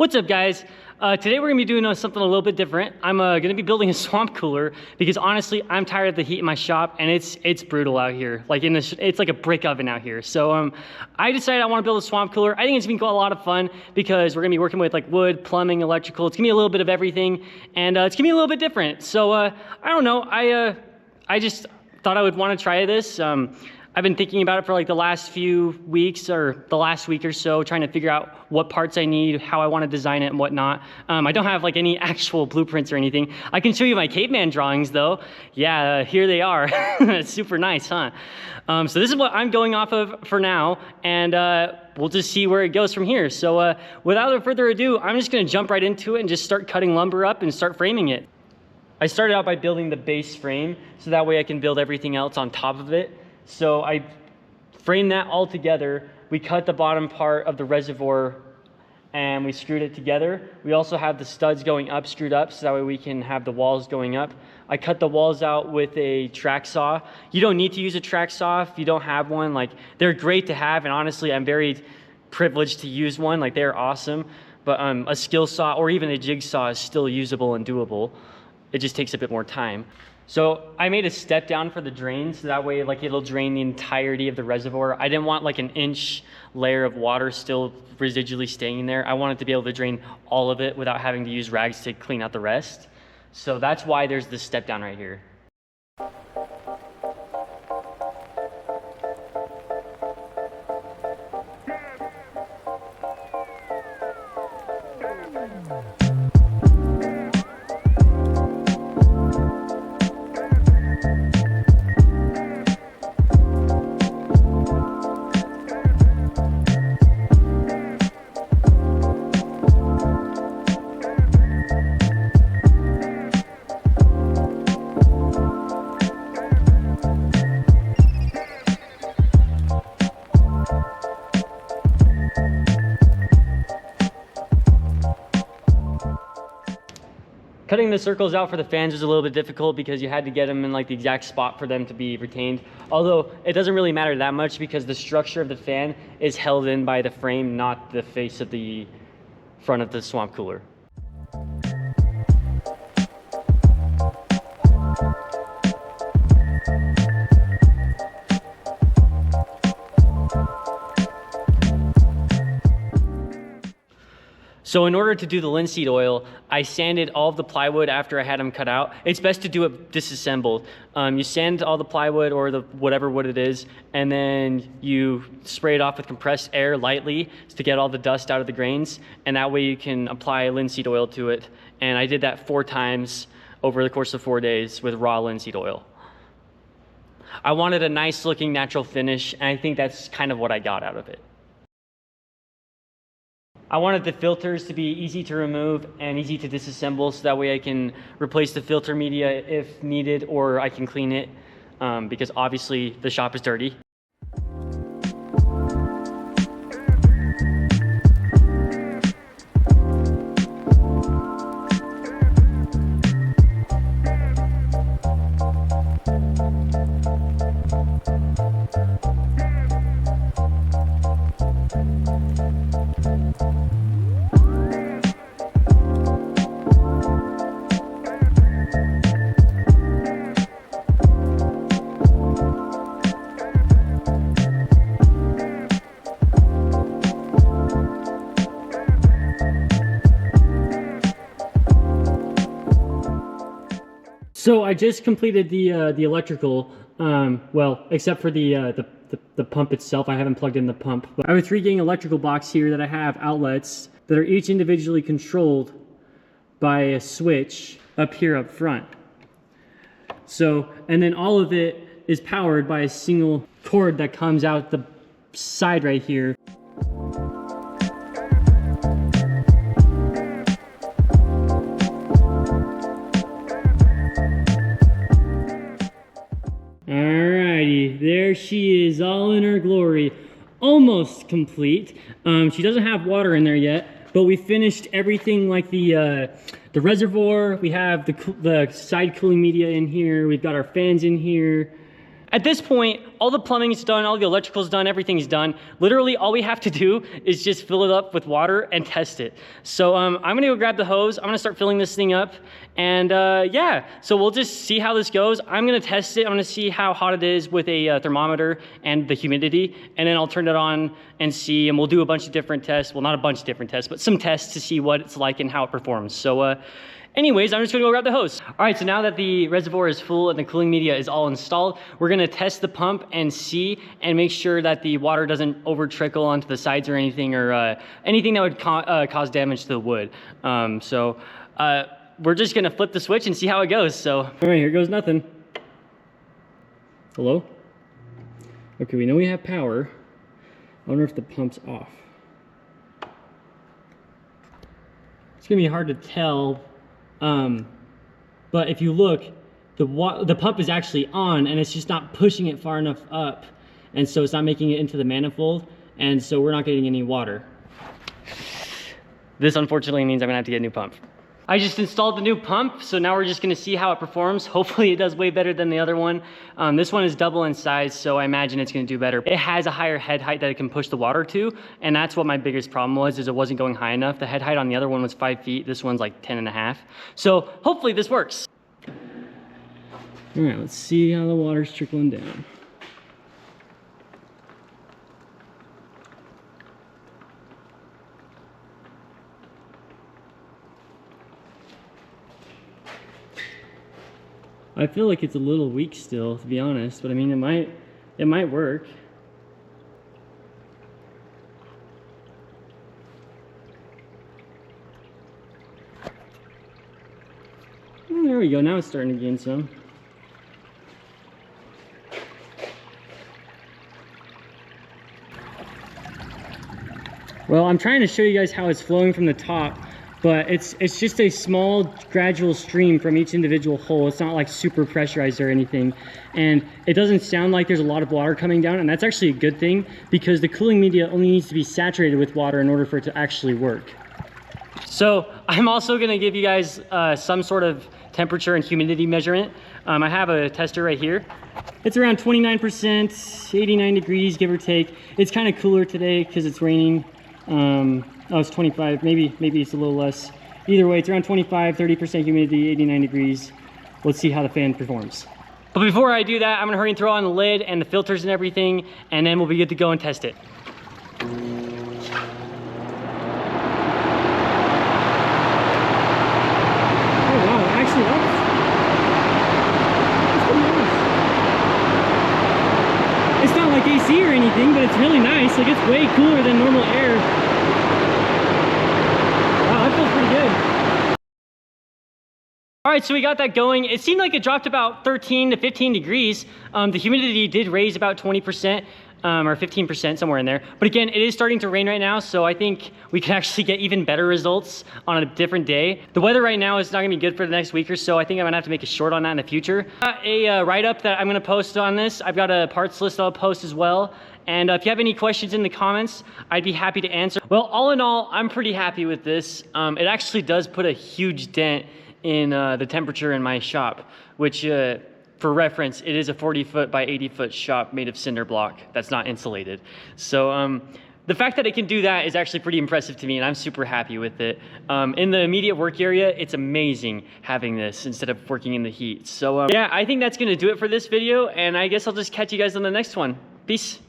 What's up, guys? Today we're gonna be doing something a little bit different. I'm gonna be building a swamp cooler because honestly, I'm tired of the heat in my shop and it's brutal out here. Like it's like a brick oven out here. So I decided I want to build a swamp cooler. I think it's gonna be a lot of fun because we're gonna be working with like wood, plumbing, electrical. It's gonna be a little bit of everything, and it's gonna be a little bit different. So I don't know. I just thought I would want to try this. I've been thinking about it for like the last few weeks or the last week or so, trying to figure out what parts I need, how I want to design it and whatnot. I don't have like any actual blueprints or anything. I can show you my caveman drawings though. Yeah, here they are. It's super nice, huh? So this is what I'm going off of for now, and we'll just see where it goes from here. So without further ado, I'm just gonna jump right into it and just start cutting lumber up and start framing it. I started out by building the base frame, so that way I can build everything else on top of it. So I framed that all together. We cut the bottom part of the reservoir and we screwed it together. We also have the studs going up, screwed up, so that way we can have the walls going up. I cut the walls out with a track saw. You don't need to use a track saw if you don't have one. Like, they're great to have, and honestly, I'm very privileged to use one. Like, they're awesome. But a skill saw or even a jigsaw is still usable and doable. It just takes a bit more time. So I made a step down for the drain, so that way like it'll drain the entirety of the reservoir. I didn't want like an inch layer of water still residually staying there. I wanted to be able to drain all of it without having to use rags to clean out the rest. So that's why there's this step down right here. Cutting the circles out for the fans was a little bit difficult because you had to get them in like the exact spot for them to be retained. Although it doesn't really matter that much because the structure of the fan is held in by the frame, not the face of the front of the swamp cooler. So in order to do the linseed oil, I sanded all of the plywood after I had them cut out. It's best to do it disassembled. You sand all the plywood or the whatever wood it is, and then you spray it off with compressed air lightly to get all the dust out of the grains, and that way you can apply linseed oil to it. And I did that 4 times over the course of 4 days with raw linseed oil. I wanted a nice looking natural finish, and I think that's kind of what I got out of it. I wanted the filters to be easy to remove and easy to disassemble, so that way I can replace the filter media if needed, or I can clean it because obviously the shop is dirty. So I just completed the electrical, well, except for the pump itself. I haven't plugged in the pump. But I have a 3-gang electrical box here that I have outlets that are each individually controlled by a switch up here up front. So, and then all of it is powered by a single cord that comes out the side right here. Alrighty, there she is, all in her glory. Almost complete. She doesn't have water in there yet, but we finished everything like the reservoir. We have the side cooling media in here. We've got our fans in here. At this point, all the plumbing's done, all the electrical's done, everything's done. Literally, all we have to do is just fill it up with water and test it. So I'm gonna go grab the hose. I'm gonna start filling this thing up. And yeah, so we'll just see how this goes. I'm gonna test it. I'm gonna see how hot it is with a thermometer and the humidity. And then I'll turn it on and see, and we'll do a bunch of different tests. Well, not a bunch of different tests, but some tests to see what it's like and how it performs. So anyways, I'm just gonna go grab the hose. All right, so now that the reservoir is full and the cooling media is all installed, we're gonna test the pump and see and make sure that the water doesn't over trickle onto the sides or anything anything that would cause damage to the wood. We're just gonna flip the switch and see how it goes. So, all right, here goes nothing. Hello? Okay, we know we have power. I wonder if the pump's off. It's gonna be hard to tell. But if you look, the pump is actually on and it's just not pushing it far enough up. And so it's not making it into the manifold. And so we're not getting any water. This unfortunately means I'm gonna have to get a new pump. I just installed the new pump, so now we're just gonna see how it performs. Hopefully it does way better than the other one. This one is double in size, so I imagine it's gonna do better. It has a higher head height that it can push the water to, and that's what my biggest problem was, is it wasn't going high enough. The head height on the other one was 5 feet. This one's like 10.5. So hopefully this works. All right, let's see how the water's trickling down. I feel like it's a little weak still, to be honest, but I mean, it might work. Oh, there we go, now it's starting to gain some. Well, I'm trying to show you guys how it's flowing from the top. But it's just a small gradual stream from each individual hole. It's not like super pressurized or anything. And it doesn't sound like there's a lot of water coming down, and that's actually a good thing because the cooling media only needs to be saturated with water in order for it to actually work. So I'm also gonna give you guys some sort of temperature and humidity measurement. I have a tester right here. It's around 29%, 89 degrees, give or take. It's kind of cooler today because it's raining. Oh, it's 25, maybe it's a little less. Either way, it's around 25, 30% humidity, 89 degrees. Let's see how the fan performs. But before I do that, I'm gonna hurry and throw on the lid and the filters and everything, and then we'll be good to go and test it. Oh wow, actually that's pretty nice. It's not like AC or anything, but it's really nice. Like, it's way cooler than normal air. All right, so we got that going. It seemed like it dropped about 13 to 15 degrees. The humidity did raise about 20% or 15%, somewhere in there. But again, it is starting to rain right now, so I think we can actually get even better results on a different day. The weather right now is not gonna be good for the next week or so. I think I'm gonna have to make a short on that in the future. A write-up that I'm gonna post on this. I've got a parts list I'll post as well. And if you have any questions in the comments, I'd be happy to answer. Well, all in all, I'm pretty happy with this. It actually does put a huge dent in the temperature in my shop, which for reference, it is a 40-foot by 80-foot shop made of cinder block that's not insulated. So the fact that it can do that is actually pretty impressive to me, and I'm super happy with it. In the immediate work area, it's amazing having this instead of working in the heat. So yeah, I think that's gonna do it for this video, and I guess I'll just catch you guys on the next one. Peace.